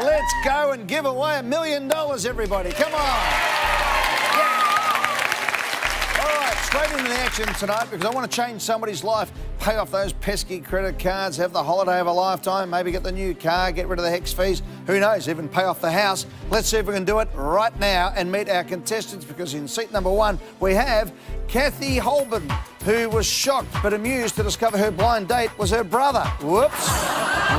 let's go and give away $1 million, everybody. Come on. Straight into the action tonight because I want to change somebody's life, pay off those pesky credit cards, have the holiday of a lifetime, maybe get the new car, get rid of the HEX fees, who knows, even pay off the house. Let's see if we can do it right now and meet our contestants because in seat number 1 we have Kathy Holborn, who was shocked but amused to discover her blind date was her brother. Whoops.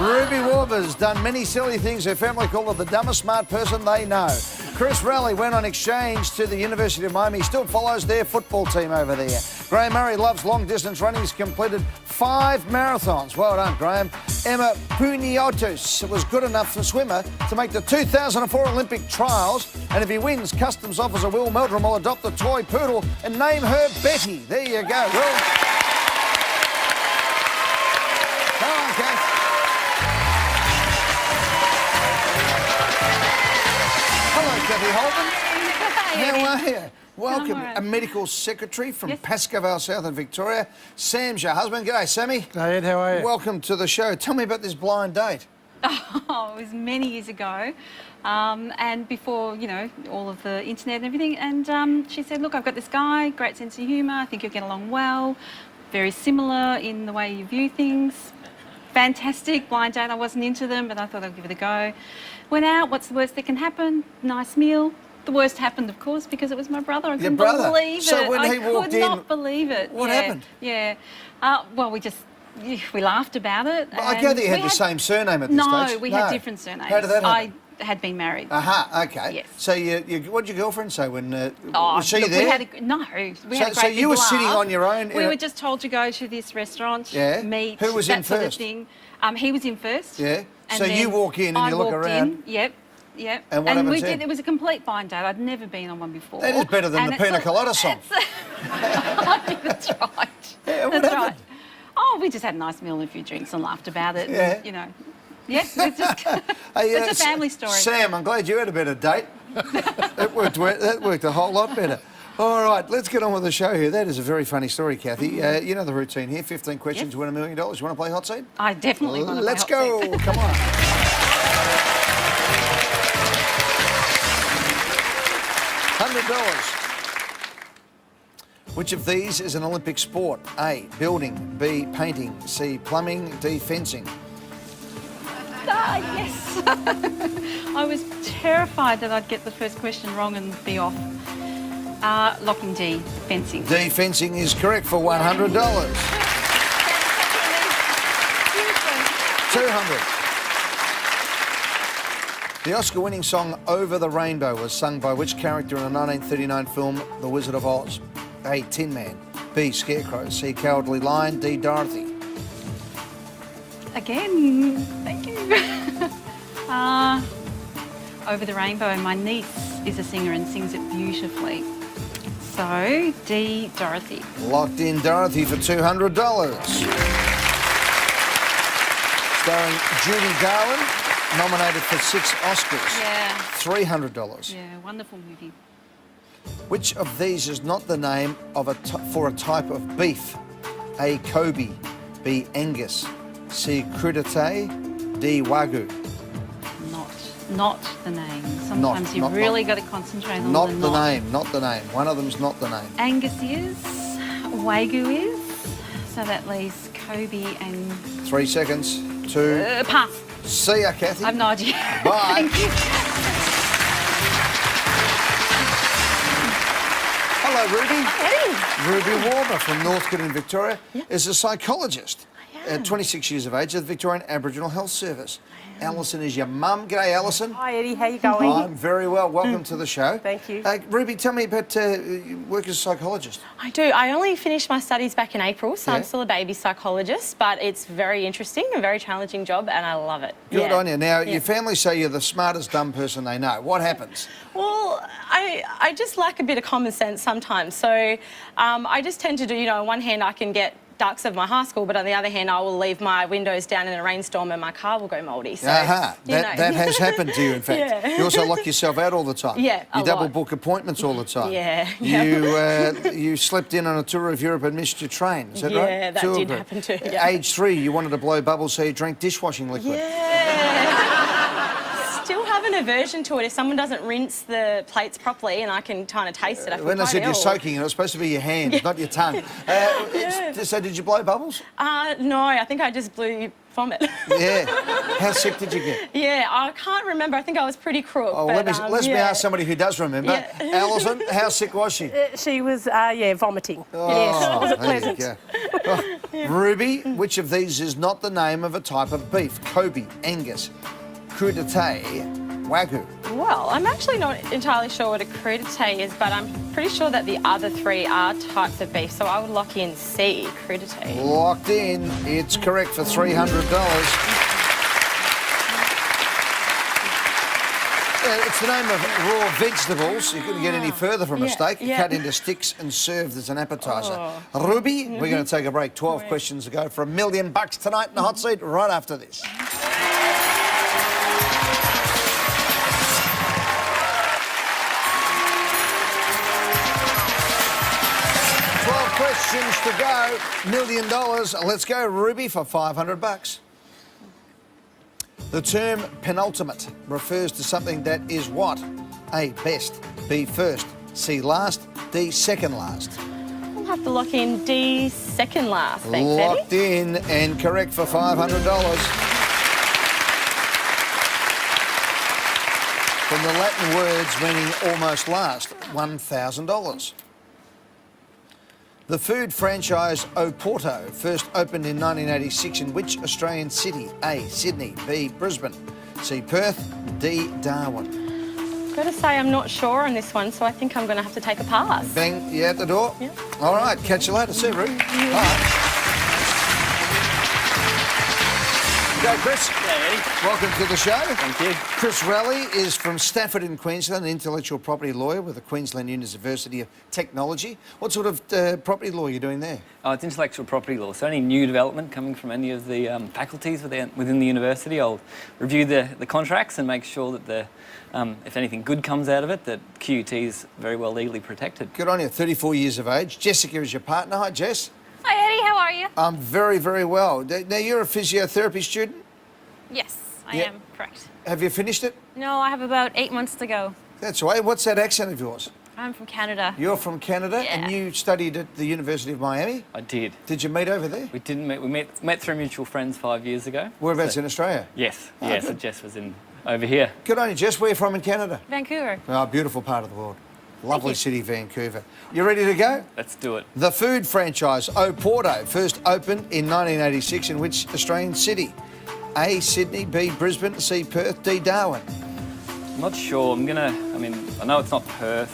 Ruby Warber's done many silly things. Her family call her the dumbest smart person they know. Chris Raleigh went on exchange to the University of Miami. He still follows their football team over there. Graham Murray loves long distance running. He's completed 5 marathons. Well done, Graham. Emma Puniotos was good enough for swimmer to make the 2004 Olympic trials. And if he wins, Customs Officer Will Meldrum will adopt a toy poodle and name her Betty. There you go, Will. Come on, Kath. Kathy Holborn. How are you? Welcome. A medical secretary from Pascoe South in Victoria. Sam's your husband. G'day, Sammy. Hey, Ed, how are you? Welcome to the show. Tell me about this blind date. Oh, it was many years ago, and before, you know, all of the internet and everything. And she said, look, I've got this guy, great sense of humour, I think you'll get along well, very similar in the way you view things. Fantastic blind date. I wasn't into them, but I thought I'd give it a go. Went out, what's the worst that can happen? Nice meal. The worst happened, of course, because it was my brother. I couldn't believe it. So when he walked in... I could not believe it. What happened? Yeah. Well, we laughed about it. Well, I gather you had the same surname at this stage. No, we had different surnames. How did that happen? I had been married. Okay. Yes. So what did your girlfriend say when... was she there? We had a great So you were sitting on your own? We were just told to go to this restaurant, meet, who was in first? Sort of thing. He was in first. Yeah. So you walk in and you look around. Yep. And what happens it was a complete blind date. I'd never been on one before. That is better than the Pina Colada song. That's right. Yeah, what happened? Right. Oh, we just had a nice meal and a few drinks and laughed about it. Yeah. And, you know. Yeah, it's just it's a family story. Sam, I'm glad you had a better date. That worked a whole lot better. All right, let's get on with the show here. That is a very funny story, Kathy. You know the routine here. 15 questions to win $1 million. You want to play hot seat? I definitely want to play hot seat. Let's go. Come on. $100. Which of these is an Olympic sport? A, building, B, painting, C, plumbing, D, fencing. Yes. I was terrified that I'd get the first question wrong and be off. Locking D, fencing. D, fencing is correct for $100. 200. The Oscar-winning song Over the Rainbow was sung by which character in the 1939 film The Wizard of Oz? A, Tin Man, B, Scarecrow, C, Cowardly Lion, D, Dorothy. Again, thank you. Over the Rainbow, and my niece is a singer and sings it beautifully. So, D, Dorothy. Locked in Dorothy for $200. Starring Judy Garland, nominated for 6 Oscars. Yeah. $300. Yeah, wonderful movie. Which of these is not the name of for a type of beef? A, Kobe, B, Angus, C, crudité, D, Wagyu. Not the name. Sometimes you've really got to concentrate on not the name. Not the name. One of them's not the name. Angus is, Wagyu is, so that leaves Kobe and... 3 seconds. 2. Pass. See ya, Kathy. I have no idea. Bye. Thank you. Hello, Ruby. Hi, Ruby Warber from Northcote in Victoria is a psychologist. I am. At 26 years of age at the Victorian Aboriginal Health Service. Alison is your mum. G'day, Alison. Hi, Eddie. How you going? I'm very well. Welcome to the show. Thank you. Ruby, tell me about work as a psychologist. I do. I only finished my studies back in April, so I'm still a baby psychologist, but it's very interesting, a very challenging job, and I love it. Good on you. Now, your family say you're the smartest dumb person they know. What happens? Well, I just lack a bit of common sense sometimes. So I just tend to do, you know, on one hand I can get ducks of my high school, but on the other hand I will leave my windows down in a rainstorm and my car will go mouldy. So, that has happened to you, in fact. Yeah. You also lock yourself out all the time. Yeah, you double book appointments all the time. Yeah. You slept in on a tour of Europe and missed your train. Is that right? Yeah, that did happen too. Yeah. Age 3, you wanted to blow bubbles, so you drank dishwashing liquid. Yeah. have an aversion to it if someone doesn't rinse the plates properly, and I can kind of taste it. I feel When I quite said you're ill. soaking, it was supposed to be your hands, not your tongue. So did you blow bubbles? No, I think I just blew vomit. Yeah. How sick did you get? Yeah, I can't remember. I think I was pretty crook. Oh, but, let me ask somebody who does remember. Yeah. Alison, how sick was she? She was, vomiting. Oh, Yes, it wasn't there you pleasant. go. Oh, Ruby, which of these is not the name of a type of beef? Kobe, Angus, crudité, Wagyu. Well, I'm actually not entirely sure what a crudité is, but I'm pretty sure that the other three are types of beef, so I would lock in C, crudité. Locked in. It's correct for $300. It's the name of raw vegetables. You couldn't get any further from a steak. Cut into sticks and served as an appetiser. Ruby, we're going to take a break. 12 questions to go for $1 million tonight in the hot seat right after this. 12 questions to go. $1 million. Let's go, Ruby, for $500. The term penultimate refers to something that is what? A, best, B, first, C, last, D, second last. We'll have to lock in D, second last. Thanks, Locked Eddie. in and correct for $500. From the Latin words meaning almost last, $1,000. The food franchise Oporto first opened in 1986 in which Australian city? A, Sydney, B, Brisbane, C, Perth, D, Darwin. I've got to say I'm not sure on this one, so I think I'm going to have to take a pass. Bang, you out the door? Yeah. All right, catch you later. See you, Ruth. Bye. Go, Chris. Hey, Eddie. Welcome to the show. Thank you. Chris Raleigh is from Stafford in Queensland, an intellectual property lawyer with the Queensland University of Technology. What sort of property law are you doing there? Oh, it's intellectual property law. So any new development coming from any of the faculties within the university, I'll review the contracts and make sure that if anything good comes out of it, that QUT is very well legally protected. Good on you, 34 years of age. Jessica is your partner. Hi, Jess. Hi Eddie, how are you? I'm very, very well. Now, you're a physiotherapy student? Yes, I Yeah. am, correct. Have you finished it? No, I have about 8 months to go. That's right. What's that accent of yours? I'm from Canada. You're from Canada and Yeah. you studied at the University of Miami? I did. Did you meet over there? We didn't meet. We met through mutual friends 5 years ago. Whereabouts So- in Australia? Yes. Oh, Yes. good. Jess was over here. Good on you, Jess. Where are you from in Canada? Vancouver. Oh, beautiful part of the world. Lovely city, Vancouver. You ready to go? Let's do it. The food franchise Oporto first opened in 1986 in which Australian city? A, Sydney, B, Brisbane, C, Perth, D, Darwin. I'm not sure. I know it's not Perth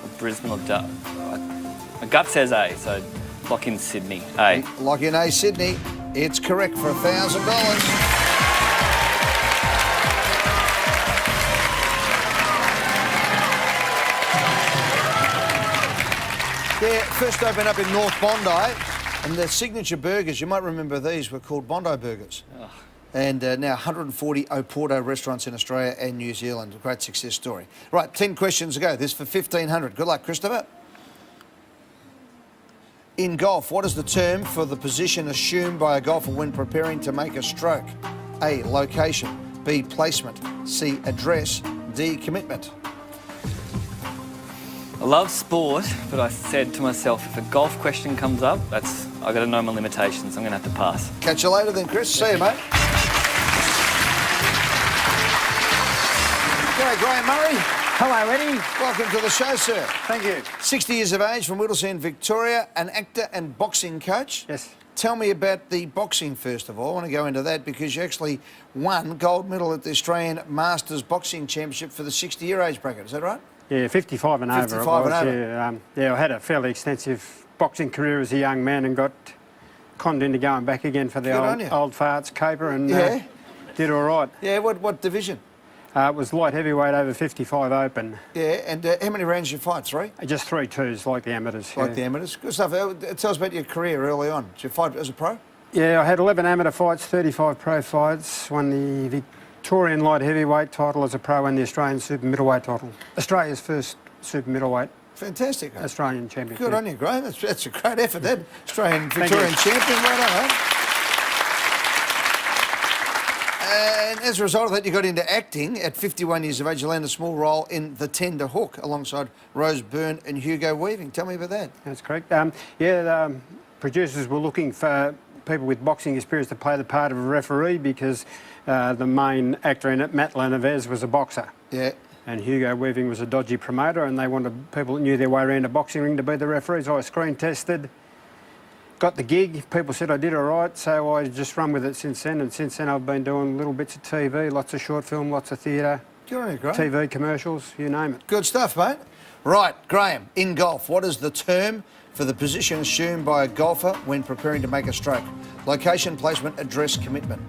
or Brisbane or Darwin. My gut says A, so lock in Sydney. A. Lock in A, Sydney. It's correct for $1,000. Yeah, first opened up in North Bondi, and the signature burgers, you might remember these, were called Bondi Burgers. Oh. And now 140 Oporto restaurants in Australia and New Zealand. A great success story. Right, 10 questions to go. This for $1,500. Good luck, Christopher. In golf, what is the term for the position assumed by a golfer when preparing to make a stroke? A, location, B, placement, C, address, D, commitment. I love sport, but I said to myself, if a golf question comes up, I've got to know my limitations. I'm going to have to pass. Catch you later then, Chris. See you, mate. G'day, Graham Murray. Hello, Eddie. Welcome to the show, sir. Thank you. 60 years of age from Whittlesea, Victoria, an actor and boxing coach. Yes. Tell me about the boxing first of all. I want to go into that because you actually won gold medal at the Australian Masters Boxing Championship for the 60-year age bracket. Is that right? Yeah, 55 and over. 55 and over. Yeah, I had a fairly extensive boxing career as a young man and got conned into going back again for the Good on you. old farts caper and Yeah. did all right. Yeah, what division? It was light heavyweight over 55 open. Yeah, and how many rounds did you fight? 3? Just 3 twos like the amateurs. Like yeah. the amateurs. Good stuff. Tell us about your career early on. Did you fight as a pro? Yeah, I had 11 amateur fights, 35 pro fights, won the Victorian light heavyweight title as a pro and the Australian super middleweight title. Australia's first super middleweight Fantastic. Australian champion. Good on you, Graham. That's a great effort, that. Australian Thank Victorian you. champion. Well done, And as a result of that, you got into acting. At 51 years of age, you landed a small role in The Tender Hook alongside Rose Byrne and Hugo Weaving. Tell me about that. That's correct. Producers were looking for people with boxing experience to play the part of a referee because the main actor in it, Matt Lanavez, was a boxer. Yeah. And Hugo Weaving was a dodgy promoter, and they wanted people that knew their way around a boxing ring to be the referees. I screen tested, got the gig. People said I did all right, so I just run with it since then. And since then, I've been doing little bits of TV, lots of short film, lots of theatre, Good on you, Graham. TV commercials, you name it. Good stuff, mate. Right, Graham, in golf, what is the term for the position assumed by a golfer when preparing to make a stroke? Location, placement, address, commitment.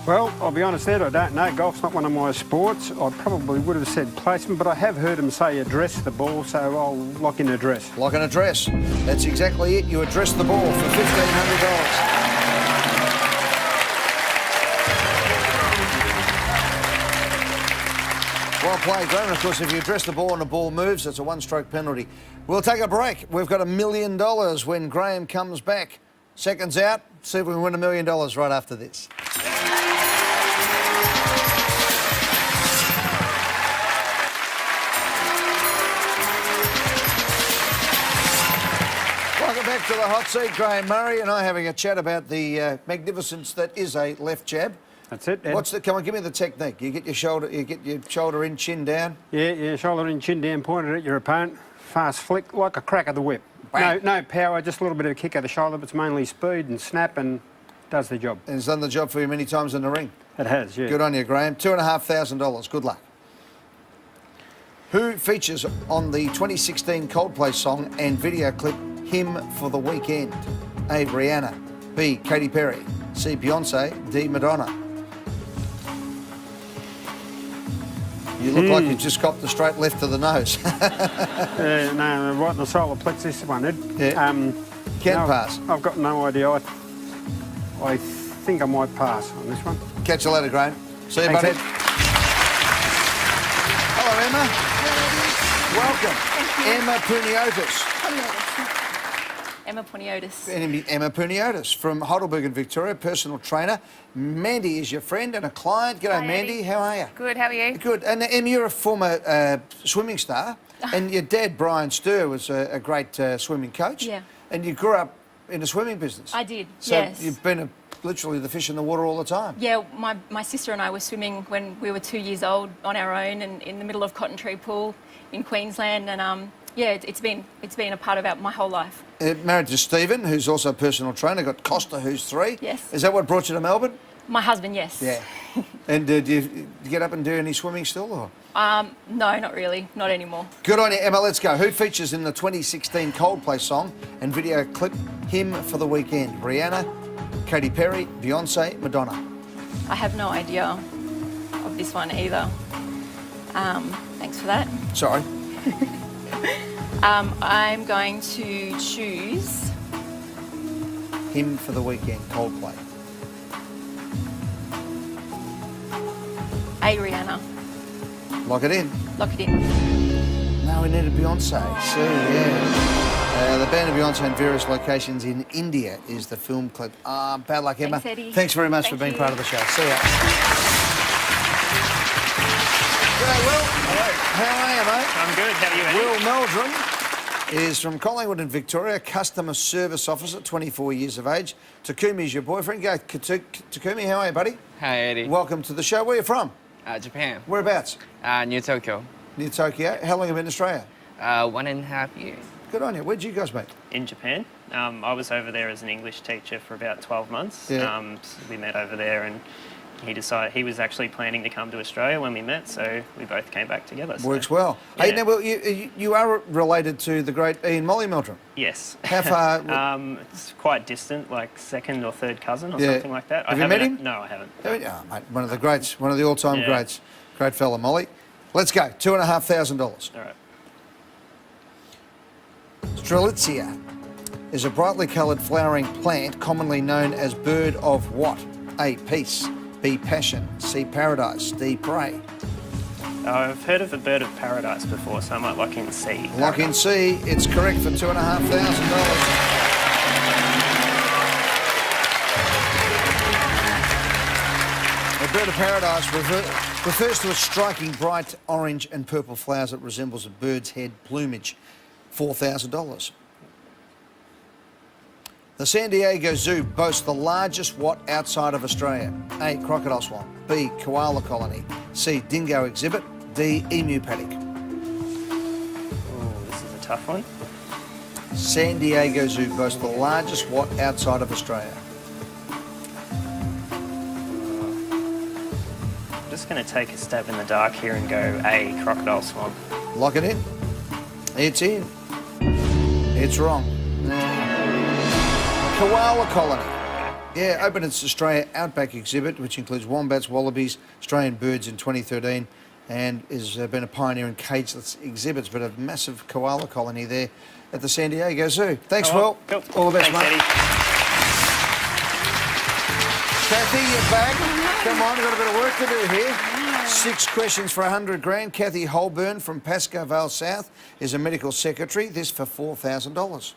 Well, I'll be honest there, I don't know. Golf's not one of my sports. I probably would have said placement, but I have heard them say address the ball, so I'll lock in address. Lock an address. That's exactly it. You address the ball for $1,500. Well played, Graham. And of course, if you address the ball and the ball moves, it's a one-stroke penalty. We'll take a break. We've got $1 million when Graham comes back. Seconds out. See if we can win $1 million right after this. Welcome back to the hot seat. Graham Murray and I having a chat about the magnificence that is a left jab. That's it, Ed. What's the? Come on, give me the technique. You get your shoulder in, chin down. Yeah, shoulder in, chin down, pointed at your opponent. Fast flick, like a crack of the whip. No power, just a little bit of a kick of the shoulder, but it's mainly speed and snap and does the job. And it's done the job for you many times in the ring. It has, yeah. Good on you, Graham. $2,500. Good luck. Who features on the 2016 Coldplay song and video clip Hymn for the Weekend? A. Rihanna. B. Katy Perry. C. Beyonce. D. Madonna. You look like you've just copped the straight left to the nose. No, right in the solar plexus one, Ed. Yeah. Can pass. I've got no idea. I think I might pass on this one. Catch you later, Graham. See you, Thanks, buddy. Ed. Hello, Emma. Welcome. Emma Puniotis. Emma Poniotis. Emma Puniotis from Heidelberg in Victoria, personal trainer. Mandy is your friend and a client. G'day, Hi, Mandy. Eddie. How are you? Good, how are you? Good. And Emma, you're a former swimming star, and your dad, Brian Sturr, was a great swimming coach. Yeah. And you grew up in the swimming business. I did, So yes. you've been literally the fish in the water all the time. Yeah, my sister and I were swimming when we were 2 years old on our own and in the middle of Cotton Tree Pool in Queensland, and yeah, it's been a part of my whole life. Married to Stephen, who's also a personal trainer. Got Costa, who's 3. Yes. Is that what brought you to Melbourne? My husband, yes. Yeah. And do you get up and do any swimming still? Or? No, not really, not anymore. Good on you, Emma. Let's go. Who features in the 2016 Coldplay song and video clip Hymn for the Weekend? Rihanna, Katy Perry, Beyonce, Madonna. I have no idea of this one either. Thanks for that. Sorry. I'm going to choose Hymn for the Weekend, Coldplay. A. Rihanna. Lock it in. Lock it in. No, we needed Beyonce. See, yeah. The band of Beyonce in various locations in India is the film clip. Bad luck, Emma. Thanks, Eddie. Thanks very much Thank for being you. part of the show. See ya. G'day, Will. Hello. How are you, mate? I'm good. How are you, Eddie? Will Meldrum is from Collingwood in Victoria, customer service officer, 24 years of age. Takumi is your boyfriend. Go, Takumi, how are you, buddy? Hi, Eddie. Welcome to the show. Where are you from? Japan. Whereabouts? Near Tokyo. Near Tokyo. How long have you been in Australia? 1.5 years. Good on you. Where'd you guys meet? In Japan. I was over there as an English teacher for about 12 months. Yeah. So we met over there, and he was actually planning to come to Australia when we met, so we both came back together. So, Works well. yeah. Hey, now, Will, you are related to the great Ian Molly Meldrum. Yes. How far? It's quite distant, like second or third cousin or Yeah. something like that. Have you met him? No, I haven't. Oh, mate, one of the greats, one of the all-time Yeah. greats. Great fella, Molly. Let's go. $2,500. All right. Strelitzia is a brightly coloured flowering plant commonly known as bird of what? A. Peace. B. Passion. C. Paradise. D. Prey. I've heard of the bird of paradise before, so I might lock in C. Lock in C. It's correct for $2,500. bird of paradise refers to a striking bright orange and purple flowers that resembles a bird's head plumage. $4,000. The San Diego Zoo boasts the largest what outside of Australia? A, crocodile swamp. B, koala colony. C, dingo exhibit. D, emu paddock. Oh, this is a tough one. San Diego Zoo boasts the largest what outside of Australia? I'm just going to take a stab in the dark here and go A, crocodile swamp. Lock it in. It's in. It's wrong. Koala colony. Yeah, opened its Australia Outback exhibit, which includes wombats, wallabies, Australian birds in 2013, and has been a pioneer in cageless exhibits, but a massive koala colony there at the San Diego Zoo. Thanks, Will. Cool. All the best, Thanks, mate. Eddie. Kathy, you're back. Come on, we've got a bit of work to do here. 6 questions for 100 grand. Kathy Holburn from Pascoe Vale South is a medical secretary. This for $4,000.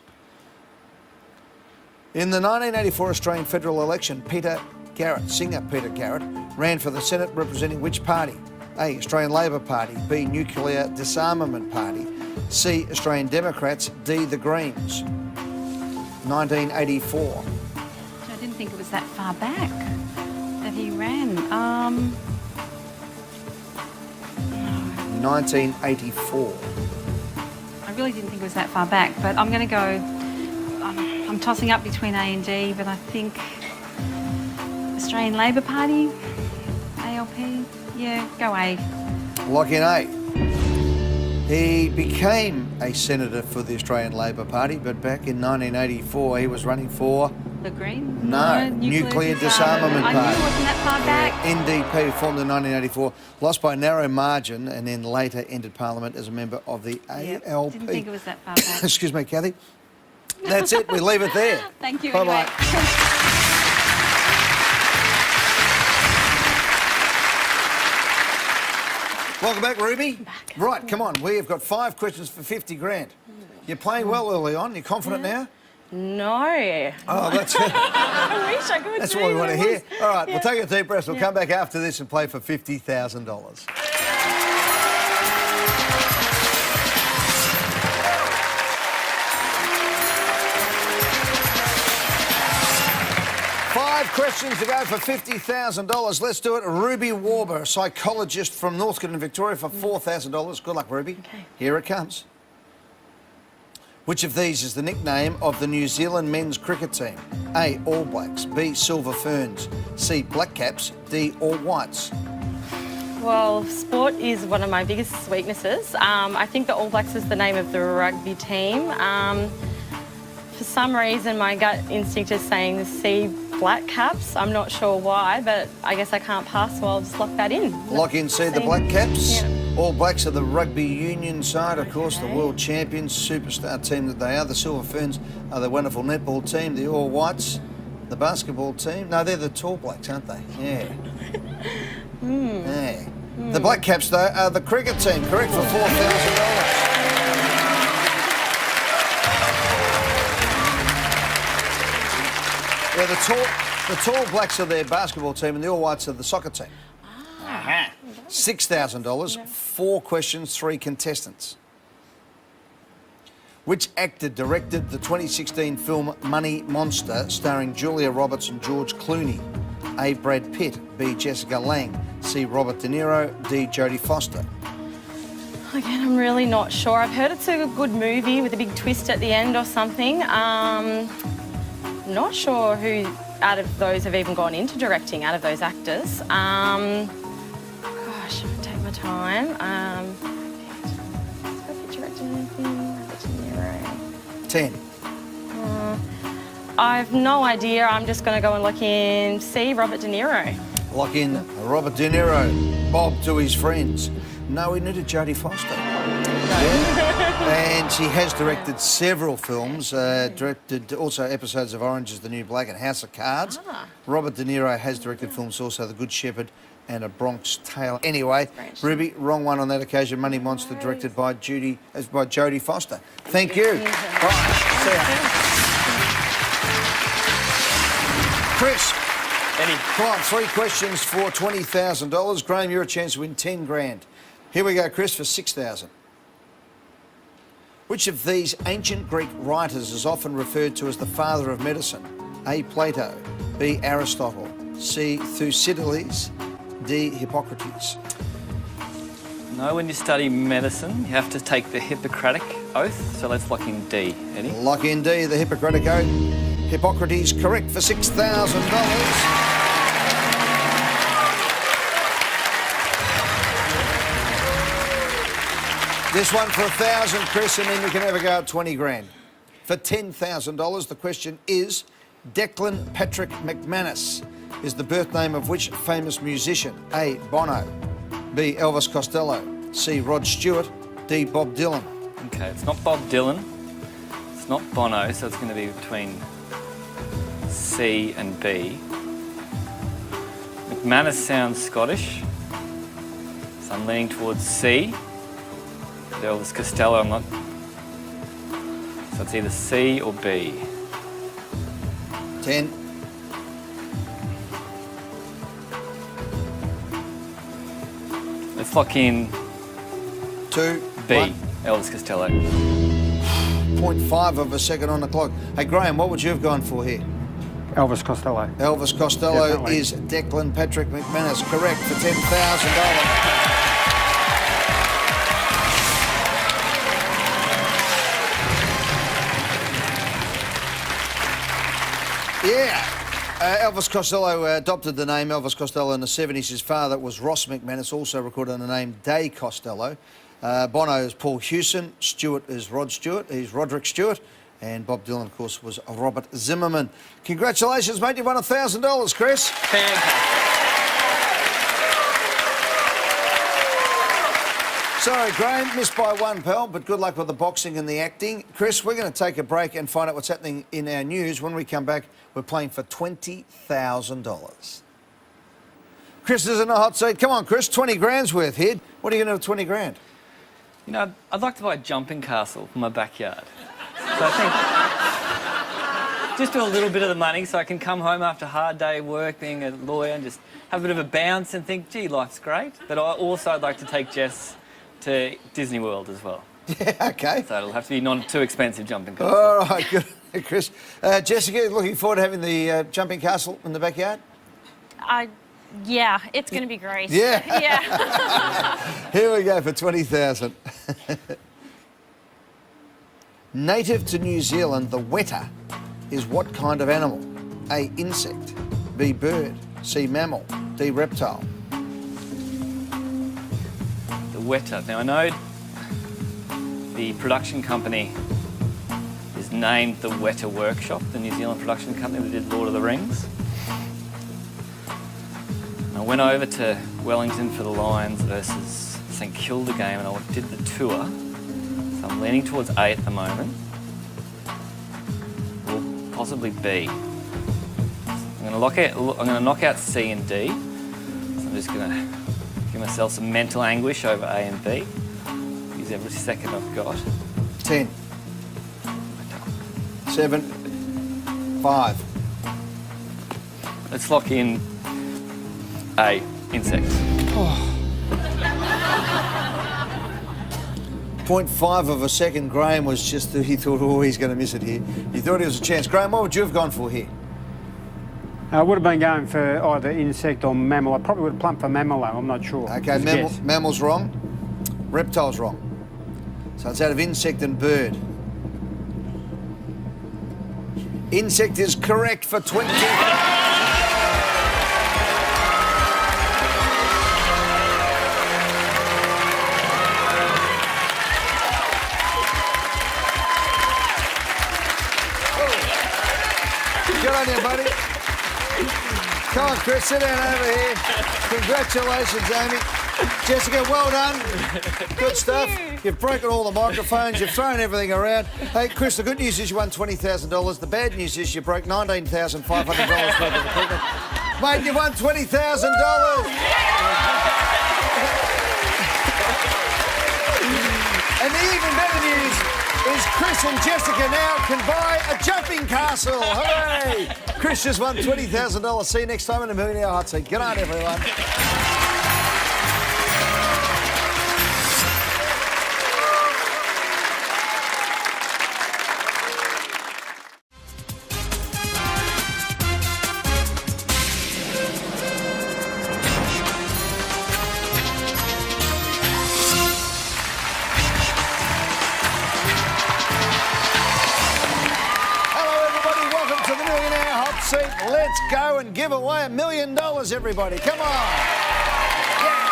In the 1984 Australian federal election, singer Peter Garrett, ran for the Senate representing which party? A, Australian Labor Party. B, Nuclear Disarmament Party. C, Australian Democrats. D, the Greens. 1984. I didn't think it was that far back that he ran. 1984. I really didn't think it was that far back, but I'm going to go... I'm tossing up between A and D, but I think Australian Labor Party, ALP, yeah, go A. Lock in A. He became a senator for the Australian Labor Party, but back in 1984 he was running for... The Green? No, Nuclear Disarmament Party. I knew it wasn't that far back. NDP, formed in 1984, lost by a narrow margin and then later entered Parliament as a member of the ALP. Didn't think it was that far back. Excuse me, Kathy. That's it. We leave it there. Thank you. Bye-bye. Anyway. Welcome back, Ruby. Right, come on. We have got 5 questions for 50 grand. You're playing well early on. You're confident now? No. Oh, that's I wish I could. that's what we want to hear. All right, we'll take a deep breath. We'll come back after this and play for $50,000. 5 questions to go for $50,000. Let's do it. Ruby Warber, a psychologist from Northcote, Victoria, for $4,000. Good luck, Ruby. Okay. Here it comes. Which of these is the nickname of the New Zealand men's cricket team? A, All Blacks. B, Silver Ferns. C, Black Caps. D, All Whites. Well, sport is one of my biggest weaknesses. I think the All Blacks is the name of the rugby team. For some reason, my gut instinct is saying the C, Black Caps. I'm not sure why, but I guess I can't pass, so I'll just lock that in. Lock in C, the Black Caps. Yeah. All Blacks are the rugby union side, of course, the world champions, superstar team that they are. The Silver Ferns are the wonderful netball team. The All Whites, the basketball team. No, they're the Tall Blacks, aren't they? Yeah. Yeah. The Black Caps, though, are the cricket team. Correct for $4,000. Yeah, the Tall Blacks are their basketball team and the All Whites are the soccer team. Aha. $6,000, 4 questions, 3 contestants. Which actor directed the 2016 film Money Monster starring Julia Roberts and George Clooney? A, Brad Pitt. B, Jessica Lange. C, Robert De Niro. D, Jodie Foster. Again, I'm really not sure. I've heard it's a good movie with a big twist at the end or something. Not sure who out of those have even gone into directing, out of those actors. Gosh, I'll take my time. Has Brad Pitt directed anything? Robert De Niro. 10. I've no idea. I'm just going to go and look in C, Robert De Niro. Lock in Robert De Niro. Bob to his friends. No, we needed Jodie Foster. Yeah. And she has directed several films, directed also episodes of Orange is the New Black and House of Cards. Robert De Niro has directed films also, The Good Shepherd and A Bronx Tale. Anyway, Ruby, wrong one on that occasion. Money Monster, directed by Jodie Foster. Thank you. Bye. See ya. Chris, Ready. Come on, 3 questions for $20,000. Graham, you're a chance to win 10 grand. Here we go, Chris, for 6,000. Which of these ancient Greek writers is often referred to as the father of medicine? A. Plato, B. Aristotle, C. Thucydides, D. Hippocrates. No, when you study medicine, you have to take the Hippocratic Oath. So let's lock in D, Eddie. Lock in D, the Hippocratic Oath. Hippocrates, correct for $6,000. This one for 1,000, Chris, and then you can have a go at 20 grand. For $10,000, the question is, Declan Patrick McManus is the birth name of which famous musician? A. Bono, B. Elvis Costello, C. Rod Stewart, D. Bob Dylan. Okay, it's not Bob Dylan. It's not Bono, so it's going to be between C and B. McManus sounds Scottish, so I'm leaning towards C. Elvis Costello, I'm not. So it's either C or B. 10. Let's lock in 2, B, 1. Elvis Costello. 0.5 of a second on the clock. Hey, Graham, what would you have gone for here? Elvis Costello. Elvis Costello Definitely. is Declan Patrick McManus, correct for $10,000. Yeah. Elvis Costello adopted the name Elvis Costello in the 70s. His father was Ross McManus, also recorded the name Day Costello. Bono is Paul Hewson. Stewart is Rod Stewart. He's Roderick Stewart. And Bob Dylan, of course, was Robert Zimmerman. Congratulations, mate. You won $1,000, Chris. Sorry, Graham, missed by 1, pal, but good luck with the boxing and the acting. Chris, we're going to take a break and find out what's happening in our news. When we come back, we're playing for $20,000. Chris is in a hot seat. Come on, Chris, 20 grand's worth here. What are you going to do with 20 grand? You know, I'd like to buy a jumping castle for my backyard. So I think just do a little bit of the money so I can come home after a hard day of work being a lawyer and just have a bit of a bounce and think, gee, life's great. But I'd like to take Jess to Disney World as well. Yeah, OK. So it'll have to be not too expensive jumping castle. All right, good, Chris. Jessica, looking forward to having the jumping castle in the backyard? Yeah, it's going to be great. Yeah. Yeah. Here we go for 20,000. Native to New Zealand, the weta is what kind of animal? A. Insect, B. Bird, C. Mammal, D. Reptile. The weta. Now I know the production company is named the Weta Workshop, the New Zealand production company that did Lord of the Rings. I went over to Wellington for the Lions versus St Kilda game and I did the tour. So I'm leaning towards A at the moment. Or possibly B. I'm going to knock out C and D. So I'm just going to give myself some mental anguish over A and B. Use every second I've got. 10, 7, 5. Let's lock in A, insects. 0.5 of a second. Graham was just, he thought, oh, he's going to miss it here. He thought it was a chance. Graham, what would you have gone for here? I would have been going for either insect or mammal. I probably would have plumped for mammal, though. I'm not sure. OK, mammal's wrong. Reptile's wrong. So it's out of insect and bird. Insect is correct for 20. Good on you, buddy. Come on, Chris, sit down over here. Congratulations, Amy. Jessica, well done. Good stuff. You've broken all the microphones. You've thrown everything around. Hey, Chris, the good news is you won $20,000. The bad news is you broke $19,500 worth of equipment. Mate, you won $20,000. And the even better news is Chris Chris and Jessica now can buy a jumping castle. Hooray! Chris just won $20,000. See you next time in the Millionaire Hot Seat. Good night, everyone. Let's go and give away $1 million, everybody. Come on. Yeah.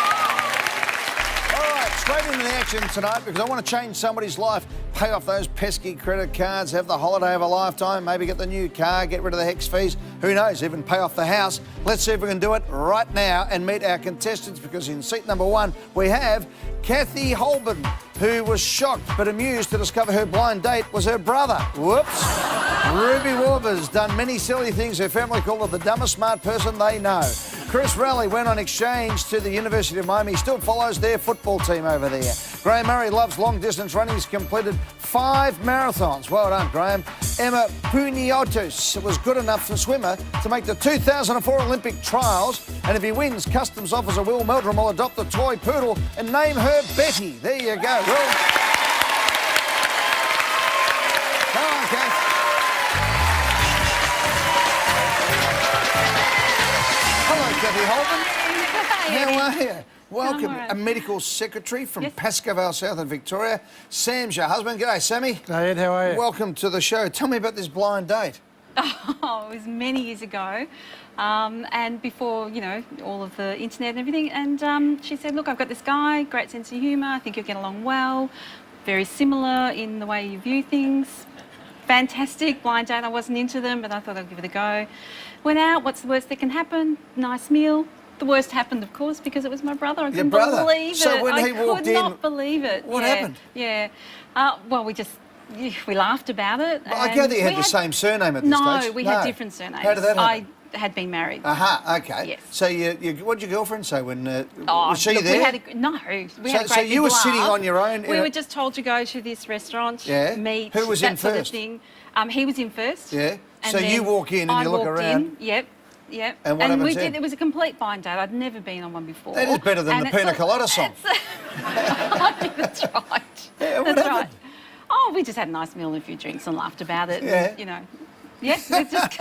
All right, straight into the action tonight because I want to change somebody's life, pay off those pesky credit cards, have the holiday of a lifetime, maybe get the new car, get rid of the HECS fees, who knows, even pay off the house. Let's see if we can do it right now and meet our contestants because in seat number 1 we have Kathy Holborn, who was shocked but amused to discover her blind date was her brother. Whoops. Ruby Warber's done many silly things. Her family call her the dumbest smart person they know. Chris Raleigh went on exchange to the University of Miami. He still follows their football team over there. Graham Murray loves long distance running. He's completed 5 marathons. Well done, Graham. Emma Puniotos was good enough for swimmer to make the 2004 Olympic trials. And if he wins, Customs officer Will Meldrum will adopt a toy poodle and name her Betty. There you go, Will. Come on, Kath. Kathy Holborn. How are you? Welcome. Right. A medical secretary from Pascoe South in Victoria. Sam's your husband. G'day, Sammy. Hey, Ed, how are you? Welcome to the show. Tell me about this blind date. Oh, it was many years ago. And before, you know, all of the internet and everything. And she said, look, I've got this guy, great sense of humour. I think you'll get along well. Very similar in the way you view things. Fantastic blind date. I wasn't into them, but I thought I'd give it a go. Went out. What's the worst that can happen? Nice meal. The worst happened, of course, because it was my brother. I couldn't believe it. So when he walked in, I could not believe it. What happened? Yeah. Well, we laughed about it. Well, I gather you had the same surname at this stage. No, we had different surnames. How did that happen? I had been married. Aha, okay. Yes. So what did your girlfriend say when was she look, there? We had a great So you were big sitting laugh. on your own? We were just told to go to this restaurant, meet, Who was that in sort first? of thing. He was in first. Yeah. And So then you walk in and I you look walked around. In, yep. And what happens we then? did. It was a complete blind date. I'd never been on one before. That is better than the Pina Colada song. That's right. Yeah, what That's happened? right. Oh, we just had a nice meal and a few drinks and laughed about it. Yeah. And, you know. Yeah. It's just.